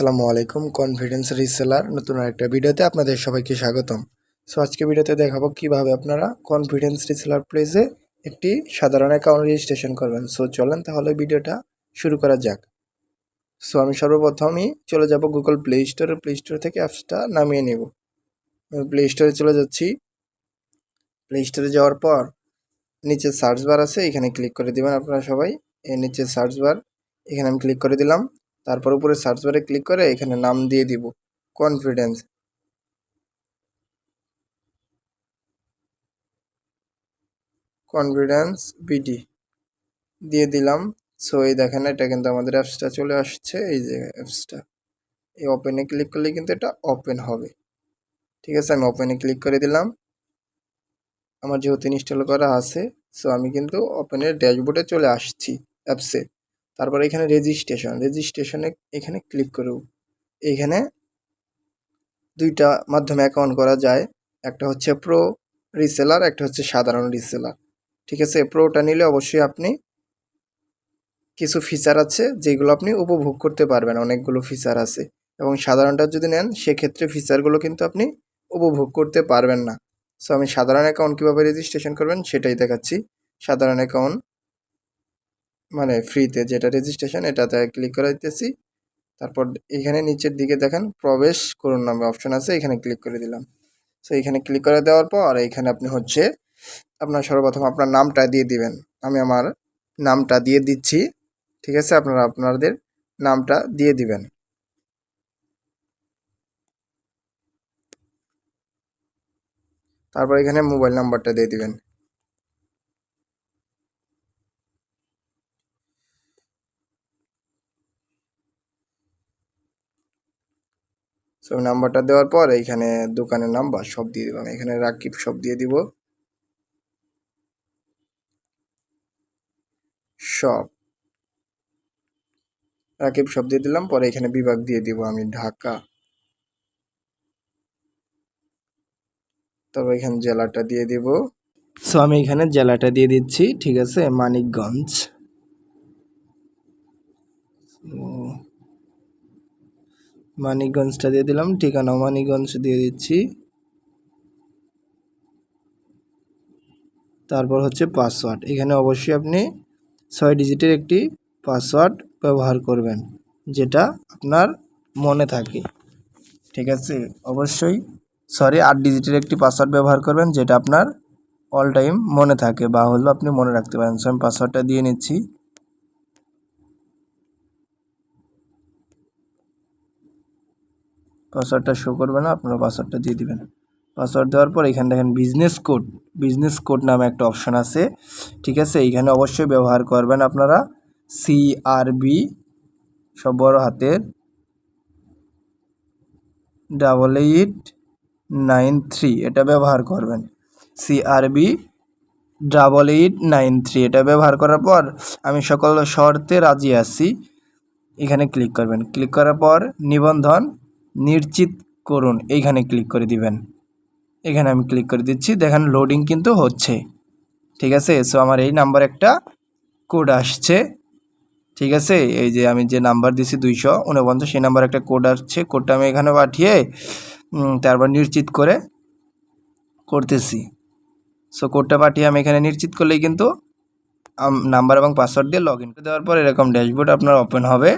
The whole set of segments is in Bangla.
আসসালামু আলাইকুম। কনফিডেন্স রিসেলার নতুন আরেকটা ভিডিওতে আপনাদের সবাইকে স্বাগতম। সো আজকে ভিডিওতে দেখাবো কিভাবে আপনারা কনফিডেন্স রিসেলার প্লেসে একটি সাধারণ অ্যাকাউন্ট রেজিস্ট্রেশন করবেন। সো চলেন তাহলে ভিডিওটা শুরু করা যাক। সো আমি সর্বপ্রথমই চলে যাব গুগল প্লে স্টোরে। প্লে স্টোর থেকে অ্যাপসটা নামিয়ে নেব। আমি প্লে স্টোরে চলে যাচ্ছি। প্লে স্টোরে যাওয়ার পর নিচে সার্চ বার আছে, এখানে ক্লিক করে দিবেন আপনারা সবাই। এই নিচে সার্চ বার, এখানে আমি ক্লিক করে দিলাম। তারপর উপরে সার্চ বারে ক্লিক করে এখানে নাম দিয়ে দিব কনফিডেন্স। কনফিডেন্স বিডি দিয়ে দিলাম। সো এই দেখেন এটা কিন্তু আমাদের অ্যাপসটা চলে আসছে। এই যে অ্যাপসটা, এই ওপেনে ক্লিক করলে কিন্তু এটা ওপেন হবে। ঠিক আছে, আমি ওপেনে ক্লিক করে দিলাম। আমার যেহেতু ইনস্টল করা আছে, সো আমি কিন্তু ওপেনের ড্যাশবোর্ডে চলে আসছি অ্যাপসে। তারপর এখানে রেজিস্ট্রেশনে এখানে ক্লিক করব। এখানে দুইটা মাধ্যমে অ্যাকাউন্ট করা যায়, একটা হচ্ছে প্রো রিসেলার, একটা হচ্ছে সাধারণ রিসেলার। ঠিক আছে, প্রোটা নিলে অবশ্যই আপনি কিছু ফিচার আছে যেগুলো আপনি উপভোগ করতে পারবেন, অনেকগুলো ফিচার আছে। এবং সাধারণটা যদি নেন সেক্ষেত্রে ফিচারগুলো কিন্তু আপনি উপভোগ করতে পারবেন না। সো আমি সাধারণ অ্যাকাউন্ট কীভাবে রেজিস্ট্রেশন করবেন সেটাই দেখাচ্ছি। সাধারণ অ্যাকাউন্ট মানে ফ্রিতে যেটা রেজিস্ট্রেশন, এটাতে ক্লিক করে দিতেছি। তারপর এখানে নিচের দিকে দেখেন প্রবেশ করুন নামে অপশন আছে, এখানে ক্লিক করে দিলাম। সো এখানে ক্লিক করে দেওয়ার পর এখানে আপনি হচ্ছে আপনার সর্বপ্রথম আপনার নামটা দিয়ে দিবেন। আমি আমার নামটা দিয়ে দিচ্ছি। ঠিক আছে, আপনারা আপনাদের নামটা দিয়ে দিবেন। তারপর এখানে মোবাইল নাম্বারটা দিয়ে দিবেন। সো নাম্বারটা দেওয়ার পর এইখানে দোকানের নাম বা শপ দিয়ে দিলাম। এখানে রাকিব শপ দিয়ে দিব, শপ রাকিব শপ দিয়ে দিলাম। পরে এখানে বিভাগ দিয়ে দিব আমি ঢাকা। তবে এখানে জেলাটা দিয়ে দিব। সো আমি এখানে জেলাটা দিয়ে দিচ্ছি। ঠিক আছে, মানিকগঞ্জ। মানিকগঞ্জটা দিয়ে দিলাম, ঠিকানা মানিকগঞ্জ দিয়ে দিচ্ছি। তারপর হচ্ছে পাসওয়ার্ড, এখানে অবশ্যই আপনি 6 ডিজিটের একটি পাসওয়ার্ড ব্যবহার করবেন যেটা আপনার মনে থাকে। ঠিক আছে, অবশ্যই 8 ডিজিটের একটি পাসওয়ার্ড ব্যবহার করবেন যেটা আপনার অল টাইম মনে থাকে বা হলো আপনি মনে রাখতে পারেন। সো আমি পাসওয়ার্ডটা দিয়ে নিচ্ছি। পাসওয়ার্ডটা শো করবে না, আপনারা পাসওয়ার্ডটা দিয়ে দিবেন। পাসওয়ার্ড দেওয়ার পর এখানে দেখেন বিজনেস কোড নামে একটা অপশান আছে। ঠিক আছে, এইখানে অবশ্যই ব্যবহার করবেন আপনারা CRB সব বড় হাতের 8893 এটা ব্যবহার করবেন। CRB 8893 এটা ব্যবহার করার পর আমি সকল শর্তে রাজি আছি, এখানে ক্লিক করবেন। ক্লিক করার পর নিবন্ধন নিশ্চিত করুন, এইখানে ক্লিক করে দিবেন। এখানে আমি ক্লিক করে দিচ্ছি, দেখেন লোডিং কিন্তু হচ্ছে। ঠিক আছে, সো আমার এই নাম্বার একটা কোড আসছে। ঠিক আছে, এই যে আমি যে নাম্বার দিছি 249, সেই নাম্বার একটা কোড আসছে। কোডটা আমি এখানে পাঠিয়ে তারপর নিশ্চিত করে করতেছি। সো কোডটা পাঠিয়ে আমি এখানে নিশ্চিত করলেই কিন্তু নাম্বার এবং পাসওয়ার্ড দিয়ে লগ ইন করে দেওয়ার পর এরকম ড্যাশবোর্ড আপনার ওপেন হবে।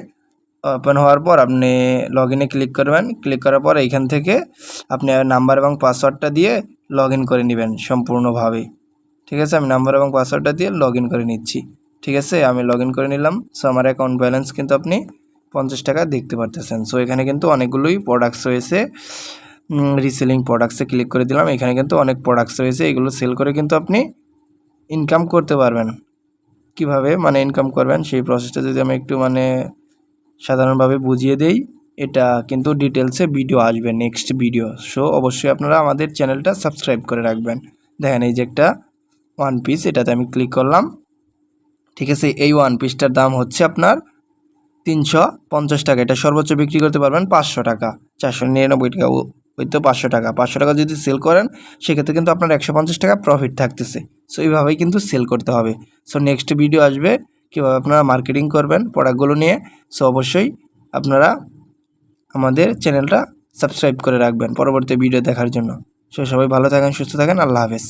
ওপেন হওয়ার পর আপনি লগ ইনে ক্লিক করবেন। ক্লিক করার পর এইখান থেকে আপনি নাম্বার এবং পাসওয়ার্ডটা দিয়ে লগ ইন করে নেবেন সম্পূর্ণভাবে। ঠিক আছে, আমি নাম্বার এবং পাসওয়ার্ডটা দিয়ে লগ ইন করে নিচ্ছি। ঠিক আছে, আমি লগ ইন করে নিলাম। সো আমার অ্যাকাউন্ট ব্যালেন্স কিন্তু আপনি 50 টাকা দেখতে পারতেছেন। সো এখানে কিন্তু অনেকগুলোই প্রোডাক্টস রয়েছে। রিসেলিং প্রোডাক্টসে ক্লিক করে দিলাম। এখানে কিন্তু অনেক প্রোডাক্টস রয়েছে, এগুলো সেল করে কিন্তু আপনি ইনকাম করতে পারবেন। কিভাবে মানে ইনকাম করবেন সেই প্রসেসটা যদি আমি একটু সাধারণভাবে বুঝিয়ে দেই, এটা কিন্তু ডিটেলসে ভিডিও আসবে, নেক্সট ভিডিও। সো অবশ্যই আপনারা আমাদের চ্যানেলটা সাবস্ক্রাইব করে রাখবেন। দেখেন এই যে একটা ওয়ান পিস, এটাতে আমি ক্লিক করলাম। ঠিক আছে, এই ওয়ান পিসটার দাম হচ্ছে আপনার 350 টাকা। এটা সর্বোচ্চ বিক্রি করতে পারবেন 500 টাকা, 499 টাকা, ওই তো 500 টাকা। 500 টাকা যদি সেল করেন সেক্ষেত্রে কিন্তু আপনার 150 টাকা প্রফিট থাকতেছে। সো এইভাবেই কিন্তু সেল করতে হবে। সো নেক্সট ভিডিও আসবে কীভাবে আপনারা মার্কেটিং করবেন প্রোডাক্টগুলো নিয়ে। সো অবশ্যই আপনারা আমাদের চ্যানেলটা সাবস্ক্রাইব করে রাখবেন পরবর্তী ভিডিও দেখার জন্য। সবাই ভালো থাকেন, সুস্থ থাকেন, আল্লাহ হাফেজ।